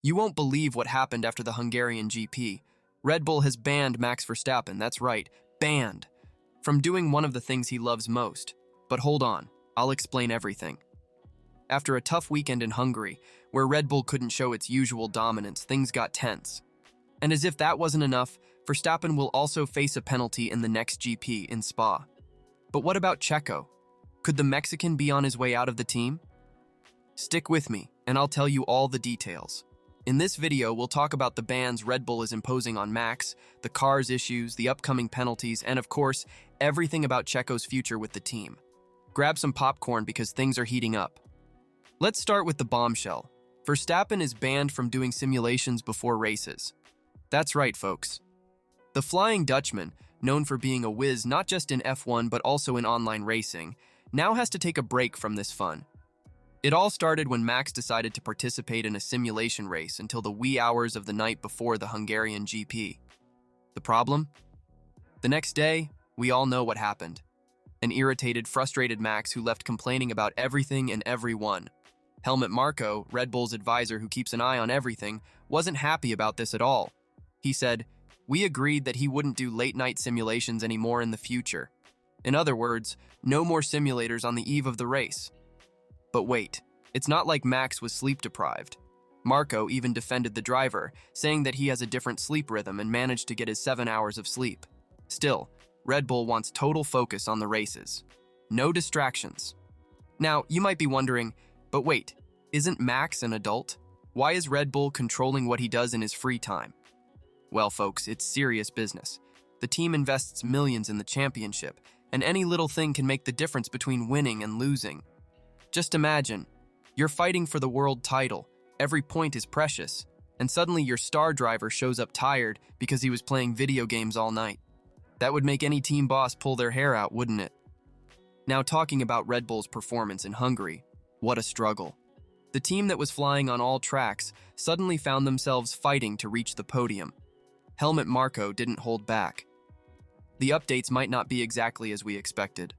You won't believe what happened after the Hungarian GP. Red Bull has banned Max Verstappen, that's right, banned, from doing one of the things he loves most. But hold on, I'll explain everything. After a tough weekend in Hungary, where Red Bull couldn't show its usual dominance, things got tense. And as if that wasn't enough, Verstappen will also face a penalty in the next GP in Spa. But what about Checo? Could the Mexican be on his way out of the team? Stick with me, and I'll tell you all the details. In this video, we'll talk about the bans Red Bull is imposing on Max, the car's issues, the upcoming penalties, and of course, everything about Checo's future with the team. Grab some popcorn because things are heating up. Let's start with the bombshell. Verstappen is banned from doing simulations before races. That's right, folks. The Flying Dutchman, known for being a whiz not just in F1 but also in online racing, now has to take a break from this fun. It all started when Max decided to participate in a simulation race until the wee hours of the night before the Hungarian GP. The problem? The next day, we all know what happened. An irritated, frustrated Max who left complaining about everything and everyone. Helmut Marko, Red Bull's advisor who keeps an eye on everything, wasn't happy about this at all. He said, "We agreed that he wouldn't do late-night simulations anymore in the future. In other words, no more simulators on the eve of the race." But wait, it's not like Max was sleep-deprived. Marko even defended the driver, saying that he has a different sleep rhythm and managed to get his 7 hours of sleep. Still, Red Bull wants total focus on the races. No distractions. Now, you might be wondering, but wait, isn't Max an adult? Why is Red Bull controlling what he does in his free time? Well, folks, it's serious business. The team invests millions in the championship, and any little thing can make the difference between winning and losing. Just imagine, you're fighting for the world title, every point is precious, and suddenly your star driver shows up tired because he was playing video games all night. That would make any team boss pull their hair out, wouldn't it? Now, talking about Red Bull's performance in Hungary, what a struggle. The team that was flying on all tracks suddenly found themselves fighting to reach the podium. Helmut Marko didn't hold back. The updates might not be exactly as we expected.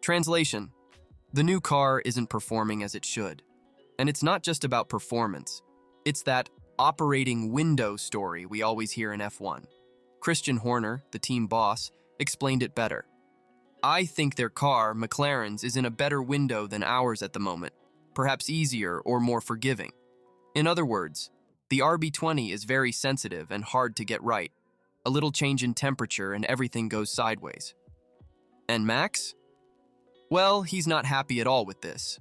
Translation: the new car isn't performing as it should. And it's not just about performance. It's that operating window story we always hear in F1. Christian Horner, the team boss, explained it better. "I think their car, McLaren's, is in a better window than ours at the moment, perhaps easier or more forgiving. In other words, the RB20 is very sensitive and hard to get right. A little change in temperature and everything goes sideways." And Max? Well, he's not happy at all with this.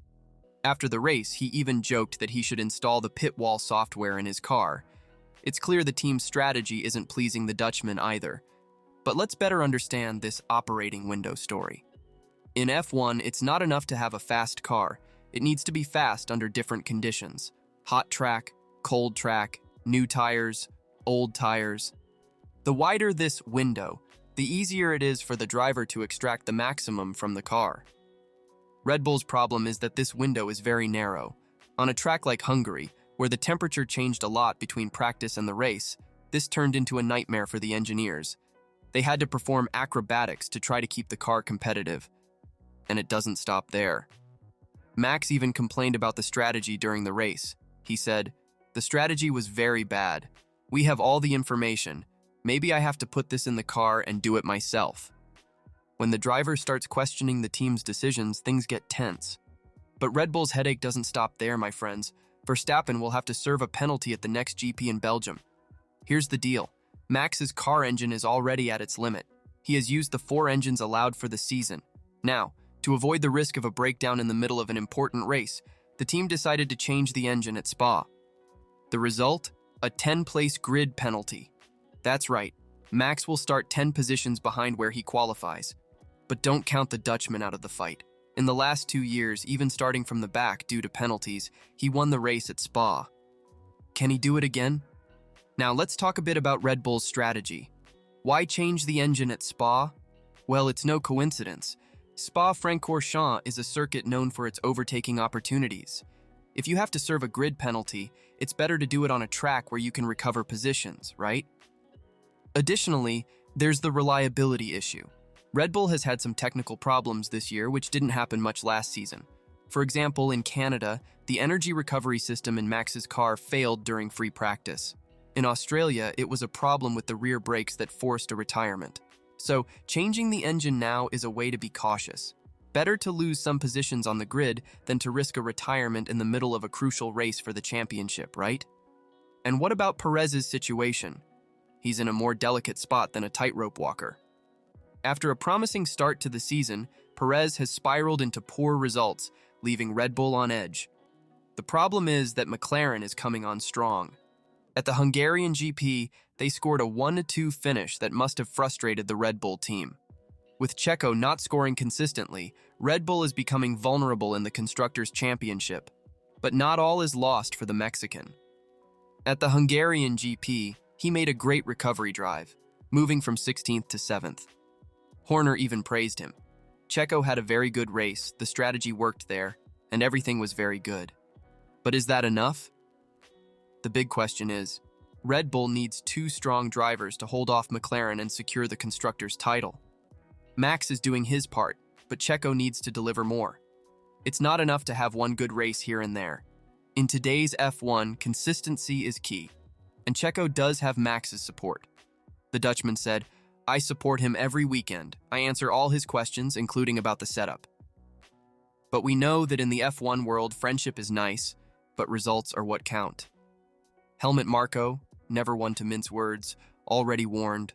After the race, he even joked that he should install the pit wall software in his car. It's clear the team's strategy isn't pleasing the Dutchman either. But let's better understand this operating window story. In F1, it's not enough to have a fast car. It needs to be fast under different conditions. Hot track, cold track, new tires, old tires. The wider this window, the easier it is for the driver to extract the maximum from the car. Red Bull's problem is that this window is very narrow. On a track like Hungary, where the temperature changed a lot between practice and the race, this turned into a nightmare for the engineers. They had to perform acrobatics to try to keep the car competitive. And it doesn't stop there. Max even complained about the strategy during the race. He said, "The strategy was very bad. We have all the information. Maybe I have to put this in the car and do it myself." When the driver starts questioning the team's decisions, things get tense. But Red Bull's headache doesn't stop there, my friends. Verstappen will have to serve a penalty at the next GP in Belgium. Here's the deal. Max's car engine is already at its limit. He has used the 4 engines allowed for the season. Now, to avoid the risk of a breakdown in the middle of an important race, the team decided to change the engine at Spa. The result? A 10-place grid penalty. That's right, Max will start 10 positions behind where he qualifies. But don't count the Dutchman out of the fight. In the last 2 years, even starting from the back due to penalties, he won the race at Spa. Can he do it again? Now let's talk a bit about Red Bull's strategy. Why change the engine at Spa? Well, it's no coincidence. Spa-Francorchamps is a circuit known for its overtaking opportunities. If you have to serve a grid penalty, it's better to do it on a track where you can recover positions, right? Additionally, there's the reliability issue. Red Bull has had some technical problems this year which didn't happen much last season. For example, in Canada, the energy recovery system in Max's car failed during free practice. In Australia, it was a problem with the rear brakes that forced a retirement. So, changing the engine now is a way to be cautious. Better to lose some positions on the grid than to risk a retirement in the middle of a crucial race for the championship, right? And what about Perez's situation? He's in a more delicate spot than a tightrope walker. After a promising start to the season, Perez has spiraled into poor results, leaving Red Bull on edge. The problem is that McLaren is coming on strong. At the Hungarian GP, they scored a 1-2 finish that must have frustrated the Red Bull team. With Checo not scoring consistently, Red Bull is becoming vulnerable in the Constructors' Championship. But not all is lost for the Mexican. At the Hungarian GP, he made a great recovery drive, moving from 16th to 7th. Horner even praised him. Checo had a very good race, the strategy worked there, and everything was very good. But is that enough? The big question is, Red Bull needs 2 strong drivers to hold off McLaren and secure the Constructors' title. Max is doing his part, but Checo needs to deliver more. It's not enough to have one good race here and there. In today's F1, consistency is key, and Checo does have Max's support. The Dutchman said, "I support him every weekend. I answer all his questions, including about the setup." But we know that in the F1 world, friendship is nice, but results are what count. Helmut Marko, never one to mince words, already warned,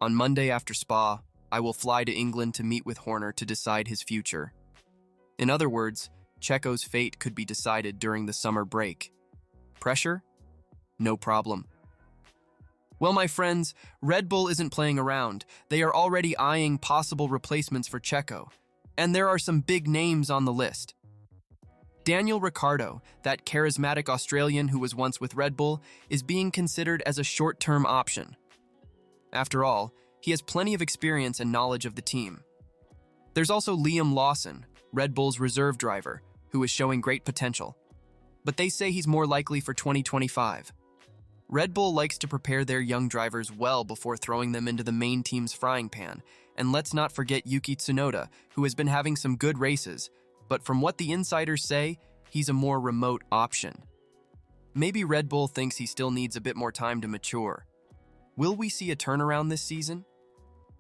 "On Monday after Spa, I will fly to England to meet with Horner to decide his future." In other words, Checo's fate could be decided during the summer break. Pressure? No problem. Well, my friends, Red Bull isn't playing around. They are already eyeing possible replacements for Checo, and there are some big names on the list. Daniel Ricciardo, that charismatic Australian who was once with Red Bull, is being considered as a short-term option. After all, he has plenty of experience and knowledge of the team. There's also Liam Lawson, Red Bull's reserve driver, who is showing great potential. But they say he's more likely for 2025. Red Bull likes to prepare their young drivers well before throwing them into the main team's frying pan. And let's not forget Yuki Tsunoda, who has been having some good races, but from what the insiders say, he's a more remote option. Maybe Red Bull thinks he still needs a bit more time to mature. Will we see a turnaround this season?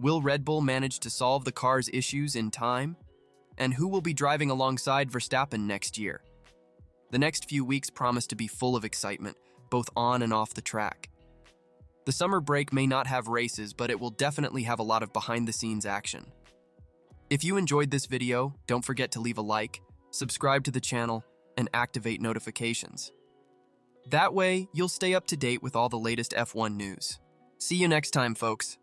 Will Red Bull manage to solve the car's issues in time? And who will be driving alongside Verstappen next year? The next few weeks promise to be full of excitement, both on and off the track. The summer break may not have races, but it will definitely have a lot of behind-the-scenes action. If you enjoyed this video, don't forget to leave a like, subscribe to the channel, and activate notifications. That way, you'll stay up to date with all the latest F1 news. See you next time, folks.